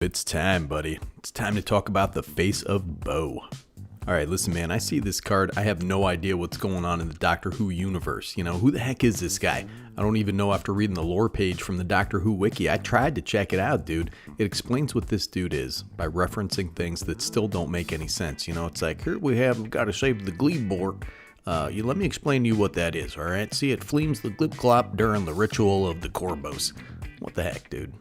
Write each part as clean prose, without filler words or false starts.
It's time, buddy. It's time to talk about the Face of Boe. Alright, listen, man, I see this card. I have no idea what's going on in the Doctor Who universe. You know, who the heck is this guy? I don't even know after reading the lore page from the Doctor Who wiki. I tried to check it out, dude. It explains what this dude is by referencing things that still don't make any sense. You know, it's like, here we have got to save the Gleeborg. You let me explain to you what that is, alright? See, it fleems the Glip-Glop during the ritual of the Korbos. What the heck, dude?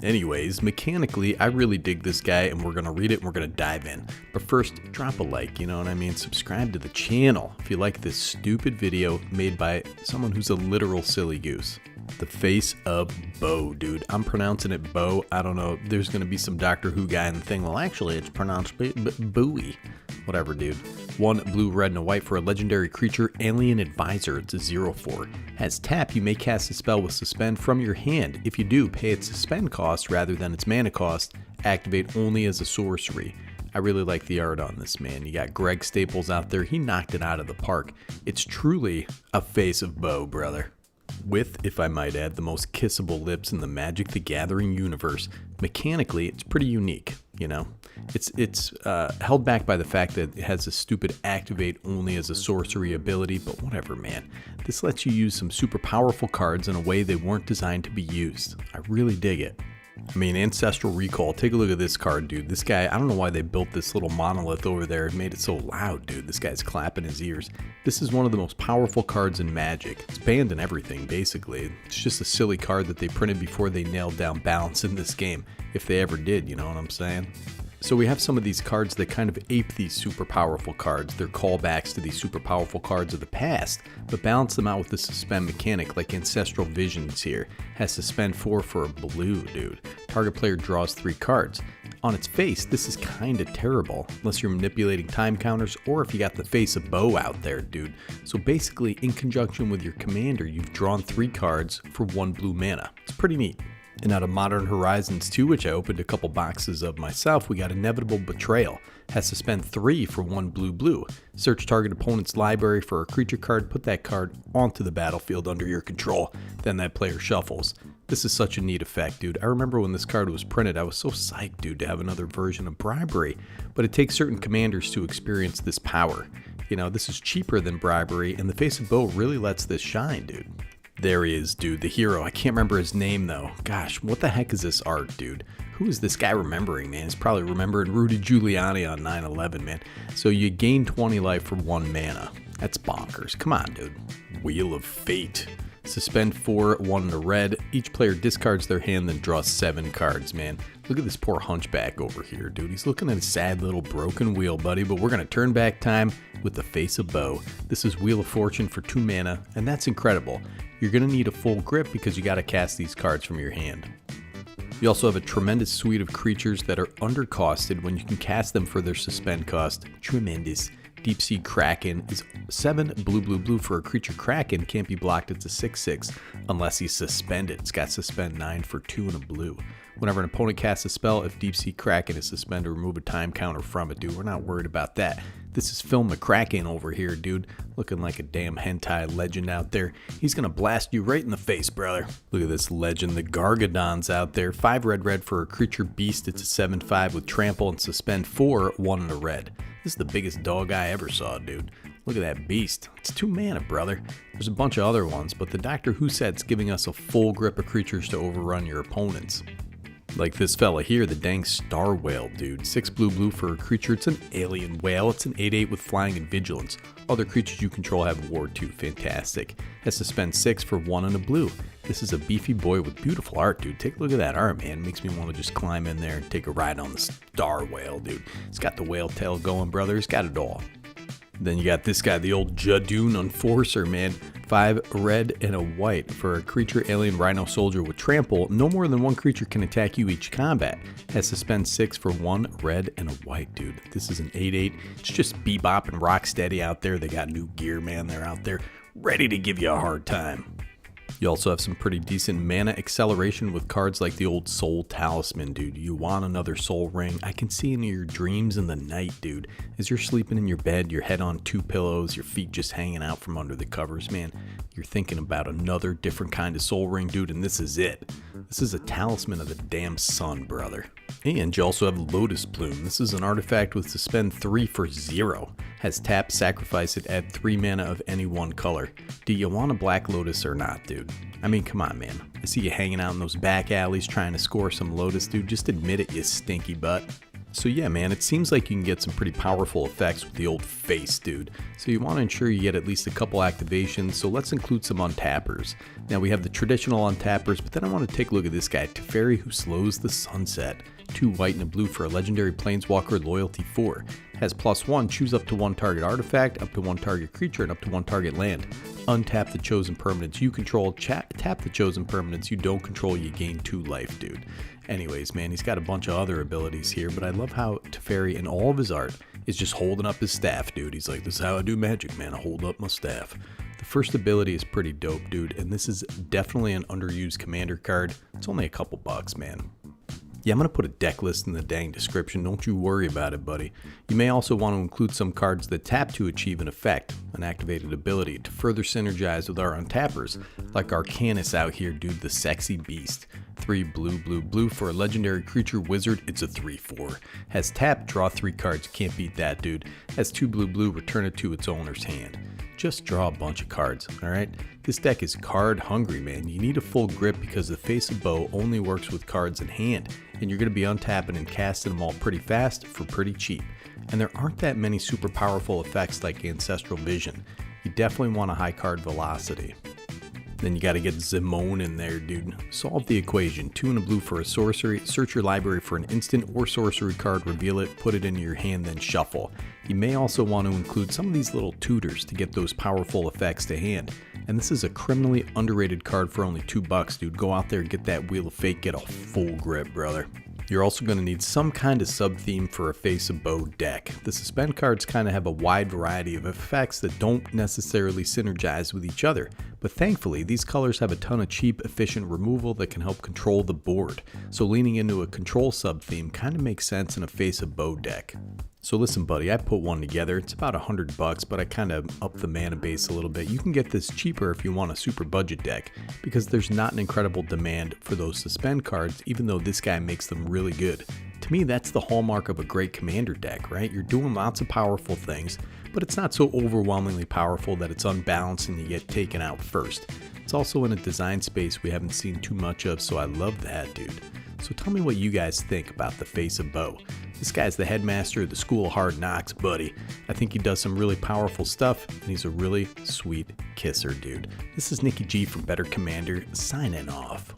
Anyways, mechanically, I really dig this guy, and we're going to read it, and we're going to dive in. But first, drop a like, you know what I mean? Subscribe to the channel if you like this stupid video made by someone who's a literal silly goose. The Face of Boe, dude. I'm pronouncing it Boe. I don't know. There's going to be some Doctor Who guy in the thing. Well, actually, it's pronounced Bowie. Whatever, dude. 1 blue, red, and a white for a legendary creature, Alien Advisor. It's a 0/4. Has tap, you may cast a spell with suspend from your hand. If you do, pay its suspend cost rather than its mana cost. Activate only as a sorcery. I really like the art on this, man. You got Greg Staples out there. He knocked it out of the park. It's truly a Face of Boe, brother. With, if I might add, the most kissable lips in the Magic the Gathering universe. Mechanically, it's pretty unique, you know? It's held back by the fact that it has a stupid activate only as a sorcery ability, but whatever, man. This lets you use some super powerful cards in a way they weren't designed to be used. I really dig it. I mean, Ancestral Recall, take a look at this card, dude. This guy, I don't know why they built this little monolith over there. It made it so loud, dude. This guy's clapping his ears. This is one of the most powerful cards in Magic. It's banned in everything, basically. It's just a silly card that they printed before they nailed down balance in this game. If they ever did, you know what I'm saying? So we have some of these cards that kind of ape these super powerful cards. They're callbacks to these super powerful cards of the past, but balance them out with the suspend mechanic, like Ancestral Visions here. Has suspend 4 for a blue, dude. Target player draws 3 cards. On its face, this is kind of terrible, unless you're manipulating time counters or if you got the Face of Boe out there, dude. So basically, in conjunction with your commander, you've drawn 3 cards for 1 blue mana. It's pretty neat. And out of Modern Horizons 2, which I opened a couple boxes of myself, we got Inevitable Betrayal. Has suspend 3 for 1 blue. Search target opponent's library for a creature card, put that card onto the battlefield under your control, then that player shuffles. This is such a neat effect, dude. I remember when this card was printed, I was so psyched, dude, to have another version of Bribery. But it takes certain commanders to experience this power. You know, this is cheaper than Bribery, and the Face of Boe really lets this shine, dude. There he is, dude, the hero. I can't remember his name, though. Gosh, what the heck is this art, dude? Who is this guy remembering, man? He's probably remembering Rudy Giuliani on 9/11, man. So you gain 20 life for 1 mana. That's bonkers. Come on, dude. Wheel of Fate. Suspend 4, 1 to red. Each player discards their hand, then draws 7 cards, man. Look at this poor hunchback over here, dude. He's looking at a sad little broken wheel, buddy, but we're going to turn back time with the Face of Boe. This is Wheel of Fortune for 2 mana, and that's incredible. You're going to need a full grip because you got to cast these cards from your hand. You also have a tremendous suite of creatures that are undercosted when you can cast them for their suspend cost. Tremendous. Deep Sea Kraken is 7 blue for a creature Kraken, can't be blocked. It's a 6/6 unless he's suspended. It's got suspend 9 for 2 and a blue. Whenever an opponent casts a spell, if Deep Sea Kraken is suspended, remove a time counter from it, dude. We're not worried about that. This is Film McCracken over here, dude. Looking like a damn hentai legend out there. He's gonna blast you right in the face, brother. Look at this legend, the Gargadon's out there. 5 red for a creature beast. It's a 7/5 with trample and suspend 4, 1 and a red. This is the biggest dog I ever saw, dude. Look at that beast. It's 2 mana, brother. There's a bunch of other ones, but the Doctor Who set's giving us a full grip of creatures to overrun your opponents. Like this fella here, the dang Star Whale, dude. 6 blue for a creature. It's an alien whale. It's an 8/8 with flying and vigilance. Other creatures you control have ward 2. Fantastic. Has suspend 6 for 1 and a blue. This is a beefy boy with beautiful art, dude. Take a look at that art, man. Makes me want to just climb in there and take a ride on the Star Whale, dude. It's got the whale tail going, brother. It's got it all. Then you got this guy, the old Jadoon Enforcer, man. 5 red and a white for a creature alien rhino soldier with trample. No more than 1 creature can attack you each combat. Has suspend 6 for 1 red and a white, dude. This is an 8/8. It's just Bebop and Rocksteady out there. They got new gear, man. They're out there ready to give you a hard time. You also have some pretty decent mana acceleration with cards like the old Soul Talisman, dude. You want another Soul Ring? I can see into your dreams in the night, dude. As you're sleeping in your bed, your head on 2 pillows, your feet just hanging out from under the covers, man. You're thinking about another different kind of Soul Ring, dude, and this is it. This is a talisman of the damn sun, brother. And you also have Lotus Plume. This is an artifact with suspend 3 for 0. Has tap, sacrifice it, add 3 mana of any one color. Do you want a Black Lotus or not, dude? I mean, come on, man. I see you hanging out in those back alleys trying to score some Lotus, dude. Just admit it, you stinky butt. So yeah, man, it seems like you can get some pretty powerful effects with the old face, dude. So you want to ensure you get at least a couple activations, so let's include some untappers. Now we have the traditional untappers, but then I want to take a look at this guy, Teferi, who slows the sunset. 2 white and a blue for a legendary planeswalker, loyalty 4. Has +1, choose up to 1 target artifact, up to 1 target creature, and up to 1 target land. Untap the chosen permanents you control, tap the chosen permanents you don't control, you gain 2 life, dude. Anyways, man, he's got a bunch of other abilities here, but I love how Teferi in all of his art is just holding up his staff, dude. He's like, this is how I do magic, man, I hold up my staff. The first ability is pretty dope, dude, and this is definitely an underused commander card. It's only a couple bucks, man. Yeah, I'm going to put a deck list in the dang description, don't you worry about it, buddy. You may also want to include some cards that tap to achieve an effect, an activated ability, to further synergize with our untappers, like Arcanus out here, dude, the sexy beast. 3 blue, blue, blue for a legendary creature wizard, it's a 3/4. Has tap, draw 3 cards, can't beat that, dude. Has 2 blue, blue, return it to its owner's hand. Just draw a bunch of cards, alright? This deck is card hungry, man. You need a full grip because the Face of Boe only works with cards in hand, and you're going to be untapping and casting them all pretty fast for pretty cheap. And there aren't that many super powerful effects like Ancestral Vision. You definitely want a high card velocity. Then you gotta get Zimone in there, dude. Solve the equation. 2 and a blue for a sorcery. Search your library for an instant or sorcery card, reveal it, put it into your hand, then shuffle. You may also want to include some of these little tutors to get those powerful effects to hand. And this is a criminally underrated card for only $2, dude. Go out there and get that Wheel of Fate, get a full grip, brother. You're also going to need some kind of sub-theme for a Face of Boe deck. The suspend cards kind of have a wide variety of effects that don't necessarily synergize with each other, but thankfully these colors have a ton of cheap, efficient removal that can help control the board, so leaning into a control sub-theme kind of makes sense in a Face of Boe deck. So listen, buddy, I put one together. It's about $100, but I kind of upped the mana base a little bit. You can get this cheaper if you want a super budget deck, because there's not an incredible demand for those suspend cards, even though this guy makes them really good. To me, that's the hallmark of a great commander deck, right? You're doing lots of powerful things, but it's not so overwhelmingly powerful that it's unbalanced and you get taken out first. It's also in a design space we haven't seen too much of, so I love that, dude. So tell me what you guys think about the Face of Boe. This guy's the headmaster of the School of Hard Knocks, buddy. I think he does some really powerful stuff, and he's a really sweet kisser, dude. This is Nicky G from Better Commander, signing off.